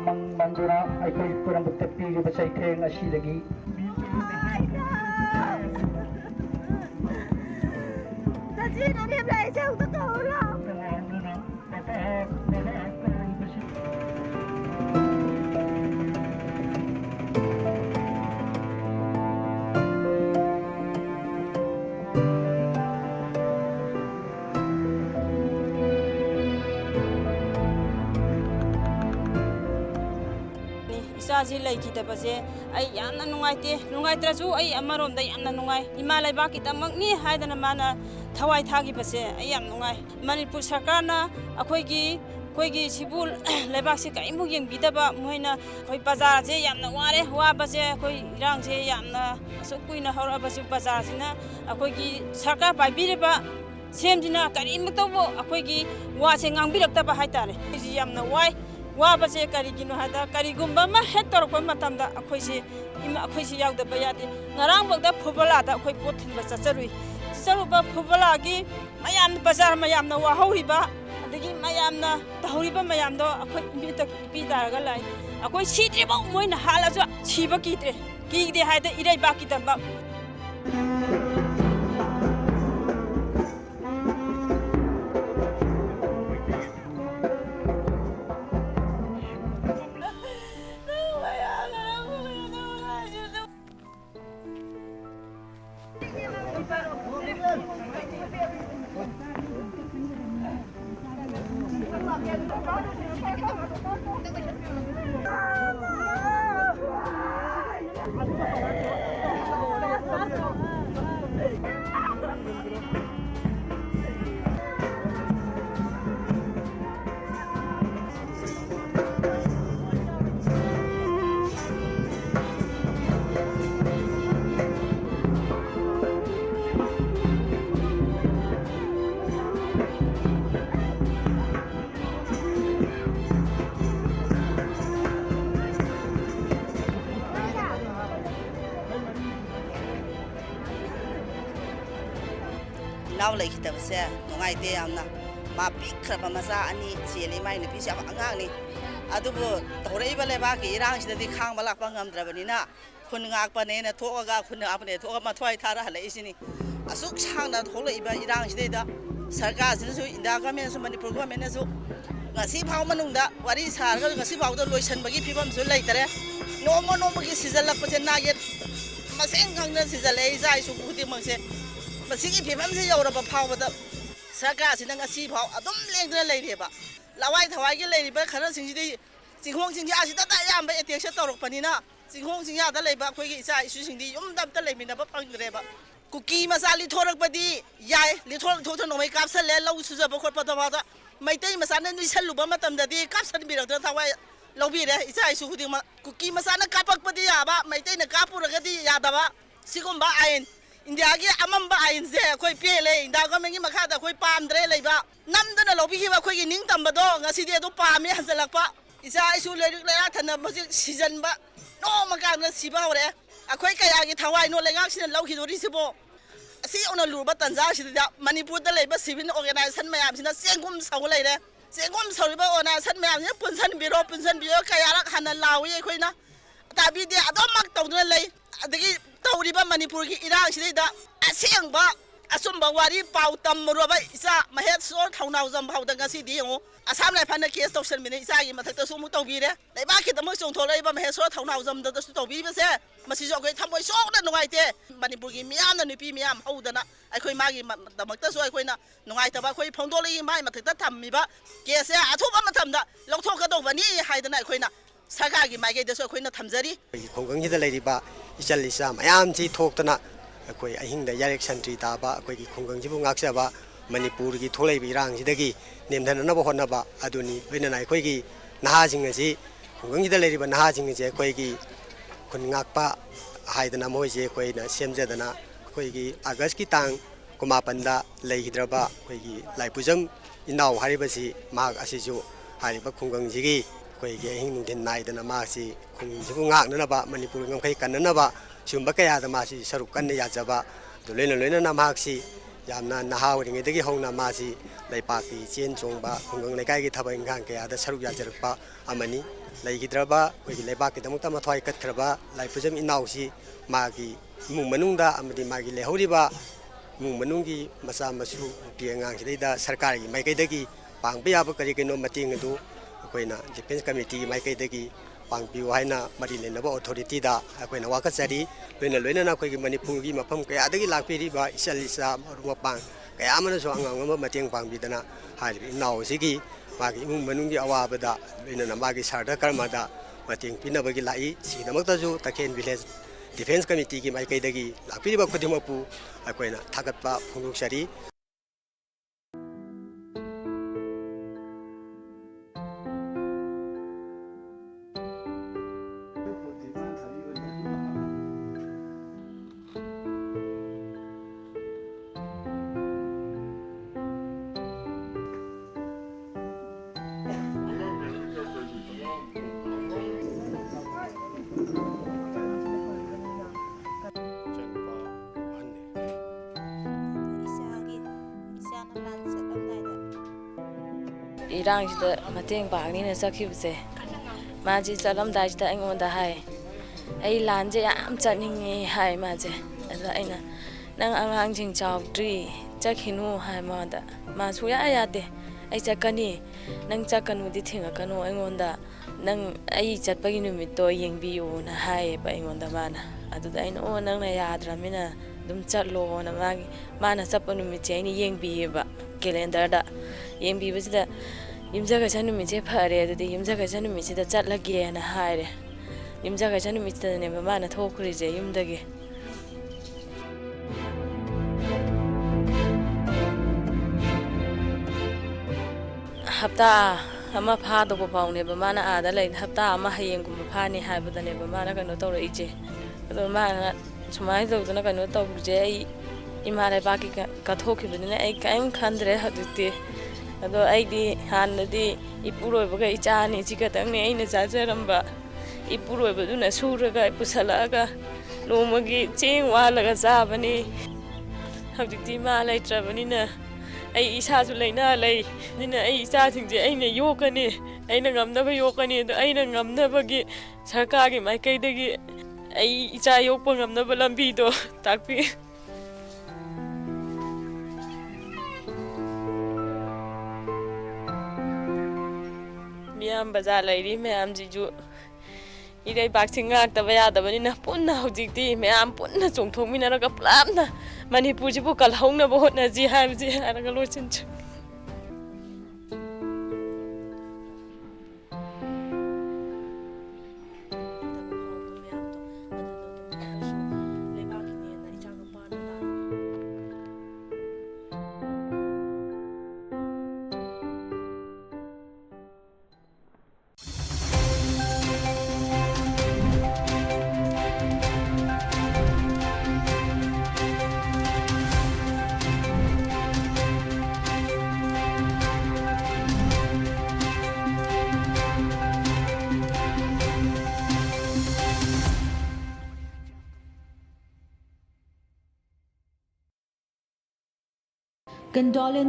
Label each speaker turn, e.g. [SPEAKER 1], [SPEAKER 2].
[SPEAKER 1] mang manjuna aikoi puramukta piriba saitheng asidagi
[SPEAKER 2] Sino ni Blay sa totoo lang.
[SPEAKER 3] Isaji leikidabase ai yamna nungaiterasu ai amaronda yamna nungai ima laibaki tamakni haidana mana thawai thagi base ai yam nungai Manipur sarkarna akoigi sibul laibakse kaimu yengbidaba moina khoi bazar je yamna ware wabase khoi irang je yamna asukkuina horabase bazar sina akoigi sarkar paibireba semjina karimtobo akoigi wase ngangbilaktaba haitare ji yamna wai वाबसे करिगिनो हादा करिगुम्बा मा हेक तोरपा मतमदा अखोइसे यावदबा यादे ngaraang bagda फुबलादा अखोइ पोथिनबा चचरुई चरुबा फुबलागी मयाम बाजार मयामना वाहौरिबा अदगी मयामना तहौरिबा मयामदो अखोइ मित पिदारगा लाई अखोइ सिद्रिबा Moina हालाजु सिबा कीदे हाइदा इराइ बाकी तबा
[SPEAKER 4] Now like it was there, no idea. My big crab maza and chili mine a piece of angani. Adubo, Toreba Levaki, ranch that the Kamalapangam Drabanina, Kunakpanena, Toga, Kunapane, Toga Toy Tara, Lazini. A sook hang that holy by ranch data. Sarcasm in the government, so many program and so. Nasi Paumanunda, what is her? Nasi Pauda Lucian Bagi people so later. No more no Bagi Sizzle Nugget. Masing Congress is a lazy, I should put him on say. Masigi people say you're about power the Sarkas in a sea power. I don't like the lady about Lawai Hawaii lady, but Hana Singh Singhong Singh Yashita, I am by a Tiasha or Panina. Singhong Singh Yada labor, quick is using the Dumta Lamina Pangdreba. Cookie Masali Torak Badi, Yai, little total no make up, Salella, Susa Bokopata. My time Masana is Lubamatam, the day caps and bit of the Hawaii Lovira, is I should cookie Masana Kapak Padiaba, my time a Kapuragadi Yadaba, Sigumba Iron. In the Agia Amamba Irons there, quite pale, in Dagamangi Makata, quite palm dreleva. Namdan a lobby, a quick in Tambadong, a city to palm, as a lapa. Is I should let it and a music season, but no Magana Sibare. A quick Ayagi Hawaii, no legacy and Loki Risibo. See on a Luba Tanzashi that Manipur the labor civil organized and mayams in a Sengum Saulade. Sengum Sauba on us and mayams, Punsan Biro, Punsan Biro, Kayarak, Hana Lawi, Quina. Tabi, I don't mark down the lay. Tauriba Manipur Iraq Shida, a Siangba, a Sumba Wari, Pautam Muraba, Isa, my head sort how now some powder Gassidio, as I'm like Panda case of 7 minutes, I am at the Sumuto Vira. They back at the most on Toreba, my head sort how now some the Viva there. Mrs. Great Tamboy saw the no idea. Manipur Miam and Nipimiam, Hodana, I could Maggie the Mactaso Aquina, no Itabaqui Pondoli, my Matamiba, yes, I told Matamda, Lotoka Dovani, hide the Aquina. Sakagi, my gate is a queen of Tamzari.
[SPEAKER 5] Kongang hida lady ba isalisa mayam ji thokna akoi ahing da yarek santri ta ba akoi ki kongang ji bu ngaksa ba Manipur ki tholai bi rang jidagi nemdana na ba honna ba aduni bina nai koi ki naha jing ji kongang hida lady ba naha jing je koi ki kun ngak pa haidana moi je koi na semje dana koi ki August ki tang kuma panda lei hidra ba koi ki lai pujam inau hari ba si mag asi ju hari ba kongang ji gi koi ge hing den nai dana ma si khung jibu ngak na ba Manipur ngam khai kan na ba sumba kaya da ma si saruk kan ya jaba do lena na ma si yamna na ha ring de gi hongna ma si lai pa ki chen chong ba khung ngai kai gi thaba ingang kaya da saruk ya jarak pa amani ꯂꯩꯈꯤꯗ꯭ꯔꯕ ꯑꯩꯈꯣꯏꯒꯤ ꯂꯩꯕꯥꯛꯀꯤꯗꯃꯛꯇ ꯃꯊ꯭ꯋꯥꯏ ꯀꯠꯈ꯭ꯔꯕ ꯂꯥꯏꯄꯨꯖꯝ ꯏꯅꯥꯎꯁꯤ ꯃꯥꯒꯤ ꯏꯃꯨꯡ ꯃꯅꯨꯡꯗ ꯑꯃꯗꯤ ꯃꯥꯒꯤ ꯂꯩꯍꯧꯔꯤꯕ ꯏꯃꯨꯡ ꯃꯅꯨꯡꯒꯤ ꯃꯆꯥ ꯃꯁꯨ ꯅꯨꯄꯤ ꯑꯉꯥꯡꯁꯤꯗꯩꯗ ꯁꯔꯀꯥꯔꯒꯤ ꯃꯥꯏꯀꯩꯗꯒꯤ ꯄꯥꯡꯕ ꯌꯥꯕ ꯀꯔꯤ ꯀꯔꯤꯅꯣ ꯃꯇꯦꯡ ꯑꯗꯨ ꯑꯩꯈꯣꯏꯅ ꯗꯤꯐꯦꯟꯁ ꯀꯃꯤꯇꯤꯒꯤ ꯃꯥꯏꯀꯩꯗꯒꯤ ꯄꯥꯡꯕꯤꯌꯨ ꯍꯥꯏꯅ ꯃꯔꯤ ꯂꯩꯅꯕ ꯑꯣꯊꯣꯔꯤꯇꯤꯗ ꯑꯩꯈꯣꯏꯅ ꯋꯥꯀꯠꯆꯔꯤ ꯂꯣꯏꯅꯅ ꯑꯩꯈꯣꯏꯒꯤ ꯃꯅꯤꯄꯨꯔꯒꯤ ꯃꯐꯝ ꯀꯌꯥꯗꯒꯤ ꯂꯥꯛꯄꯤꯔꯤꯕ ꯏꯆꯜ ꯏꯆꯥ ꯃꯔꯨꯞ ꯃꯄꯥꯡ ꯀꯌꯥ ꯑꯃꯅꯁꯨ ꯑꯉꯝ ꯑꯉꯝꯕ ꯃꯇꯦꯡ ꯄꯥꯡꯕꯤꯗꯅ ꯍꯥꯏꯔꯤꯕ ꯏꯅꯥꯎ ꯑꯁꯤꯒꯤ ꯃꯥꯒꯤ ꯏꯃꯨꯡ ꯃꯅꯨꯡꯒꯤ ꯑꯋꯥꯕꯗ ꯂꯣꯏꯅꯅ ꯃꯥꯒꯤ ꯁꯥꯔꯙ ꯀꯔꯃꯗ ꯃꯇꯦꯡ ꯄꯤꯅꯕꯒꯤ ꯂꯥꯛꯏ ꯁꯤꯒꯤꯗꯃꯛꯇꯁꯨ ꯇꯈꯦꯜ ꯚꯤꯂꯦꯖ ꯗꯤꯐꯦꯟꯁ ꯀꯃꯤꯇꯤꯒꯤ ꯃꯥꯏꯀꯩꯗꯒꯤ ꯂꯥꯛꯄꯤꯔꯤꯕ ꯈꯨꯗꯤꯡꯃꯛꯄꯨ ꯑꯩꯈꯣꯏꯅ ꯊꯥꯒꯠꯄ ꯐꯣꯡꯗꯣꯛꯆꯔꯤ
[SPEAKER 6] ꯏꯔꯥꯡꯁꯤꯗ ꯃꯇꯦꯡ ꯄꯥꯡꯅꯤꯅ ꯆꯠꯈꯤꯕꯁꯦ ꯃꯥꯁꯤ ꯆꯠꯂꯝꯗꯥꯏꯁꯤꯗ ꯑꯩꯉꯣꯟꯗ ꯍꯥꯏ ꯑꯩ ꯂꯥꯟꯁꯦ ꯌꯥꯝ ꯆꯠꯅꯤꯡꯉꯤ ꯍꯥꯏ ꯃꯥꯁꯦ ꯑꯗ ꯑꯩꯅ ꯅꯪ ꯑꯉꯥꯡꯁꯤꯡ ꯆꯥꯎꯗ꯭ꯔꯤ ꯆꯠꯈꯤꯅꯨ ꯍꯥꯏ ꯃꯉꯣꯟꯗ ꯃꯥ ꯁꯨꯡꯌꯥ ꯌꯥꯗꯦ ꯑꯩ ꯆꯠꯀꯅꯤ ꯅꯪ ꯆꯠꯀꯅꯨꯗꯤ ꯊꯤꯡꯉꯛꯀꯅꯨ ꯑꯩꯉꯣꯟꯗ ꯅꯪ ꯑꯩ ꯆꯠꯄꯒꯤ ꯅꯨꯃꯤꯠꯇꯣ ꯌꯦꯡꯕꯤꯌꯨꯅ ꯍꯥꯏꯌꯦꯕ ꯑꯩꯉꯣꯟꯗ ꯃꯥꯅ ꯑꯗꯨꯗ ꯑꯩꯅ ꯑꯣ ꯅꯪꯅ ꯌꯥꯗ꯭ꯔꯃꯤꯅ ꯑꯗꯨꯝ ꯆꯠꯂꯣꯅ ꯃꯥꯅ ꯆꯠꯄ ꯅꯨꯃꯤꯠꯁꯦ ꯑꯩꯅ ꯌꯦꯡꯕꯤꯌꯦꯕ ꯀꯦꯂꯦꯟꯗꯔꯗ ꯌꯦꯡꯕꯤꯕꯁꯤꯗ ꯌꯨꯝꯖꯀꯩꯁ ꯅꯨꯃꯤꯠꯁꯦ ꯐꯔꯦ ꯑꯗꯨꯗꯤ ꯌꯨꯝꯖꯀꯩꯁ ꯅꯨꯃꯤꯠꯁꯤꯗ ꯆꯠꯂꯒꯦꯅ ꯍꯥꯏꯔꯦ ꯌꯨꯝꯖꯀꯩꯁ ꯅꯨꯃꯤꯠꯁꯤꯗꯅꯦꯕ ꯃꯥꯅ ꯊꯣꯛꯈ꯭ꯔꯤꯁꯦ ꯌꯨꯝꯗꯒꯤ ꯍꯞꯇꯥ ꯑꯃ ꯐꯥꯗꯧꯕ ꯐꯥꯎꯅꯦꯕ ꯃꯥꯅ ꯑꯥꯗ ꯂꯩ ꯍꯞꯇꯥ ꯑꯃ ꯍꯌꯦꯡꯒꯨꯝꯕ ꯐꯥꯅꯤ ꯍꯥꯏꯕꯗꯅꯦꯕ ꯃꯥꯅ ꯀꯩꯅꯣ ꯇꯧꯔꯛꯏꯁꯦ ꯑꯗꯣ ꯃꯥꯅ ꯁꯨꯃꯥꯏꯅ ꯇꯧꯗꯅ ꯀꯩꯅꯣ ꯇꯧꯕꯁꯦ ꯑꯩ ꯏꯃꯥ ꯂꯩꯕꯥꯛꯀꯤ ꯀꯠꯊꯣꯛꯈꯤꯕꯅꯤꯅ ꯑꯩ ꯀꯔꯤꯝ ꯈꯟꯗ꯭ꯔꯦ ꯍꯧꯖꯤꯛꯇꯤ ꯑꯗꯣ ꯑꯩꯗꯤ ꯍꯥꯟꯅꯗꯤ ꯏꯄꯨꯔꯣꯏꯕꯒ ꯏꯆꯥꯅꯤ ꯁꯤ ꯈꯛꯇꯪꯅꯤ ꯑꯩꯅ ꯆꯥꯖꯔꯝꯕ ꯏꯄꯨꯔꯣꯏꯕꯗꯨꯅ ꯁꯨꯔꯒ ꯄꯨꯁꯜꯂꯛꯑꯒ ꯅꯣꯡꯃꯒꯤ ꯆꯦꯡ ꯋꯥꯜꯂꯒ ꯆꯥꯕꯅꯤ ꯍꯧꯖꯤꯛꯇꯤ ꯃꯥ ꯂꯩꯇ꯭ꯔꯕꯅꯤꯅ ꯑꯩ ꯏꯁꯥꯁꯨ ꯂꯩꯅꯥ ꯂꯩ ꯑꯗꯨꯅ ꯑꯩ ꯏꯆꯥꯁꯤꯡꯁꯦ ꯑꯩꯅ ꯌꯣꯛꯀꯅꯤ ꯑꯩꯅ ꯉꯝꯅꯕ ꯌꯣꯛꯀꯅꯤ ꯑꯗꯣ ꯑꯩꯅ ꯉꯝꯅꯕꯒꯤ ꯁꯔꯀꯥꯔꯒꯤ ꯃꯥꯏꯀꯩꯗꯒꯤ ꯑꯩ ꯏꯆꯥ ꯌꯣꯛꯄ ꯉꯝꯅꯕ ꯂꯝꯕꯤꯗꯣ ꯇꯥꯛꯄꯤ ꯃꯤꯌꯥꯝ ꯕꯖꯥꯔ ꯂꯩꯔꯤ ꯃꯌꯥꯝꯁꯤꯁꯨ ꯏꯔꯩꯕꯥꯛꯁꯤ ꯉꯥꯛꯇꯕ ꯌꯥꯗꯕꯅꯤꯅ ꯄꯨꯟꯅ ꯍꯧꯖꯤꯛꯇꯤ ꯃꯌꯥꯝ ꯄꯨꯟꯅ ꯆꯣꯡꯊꯣꯛꯃꯤꯟꯅꯔꯒ ꯄꯨꯂꯞꯅ ꯃꯅꯤꯄꯨꯔꯁꯤꯕꯨ ꯀꯜꯍꯧꯅꯕ ꯍꯣꯠꯅꯁꯤ ꯍꯥꯏꯕꯁꯤ ꯍꯥꯏꯔꯒ ꯂꯣꯏꯁꯤꯟꯖ
[SPEAKER 7] Condolence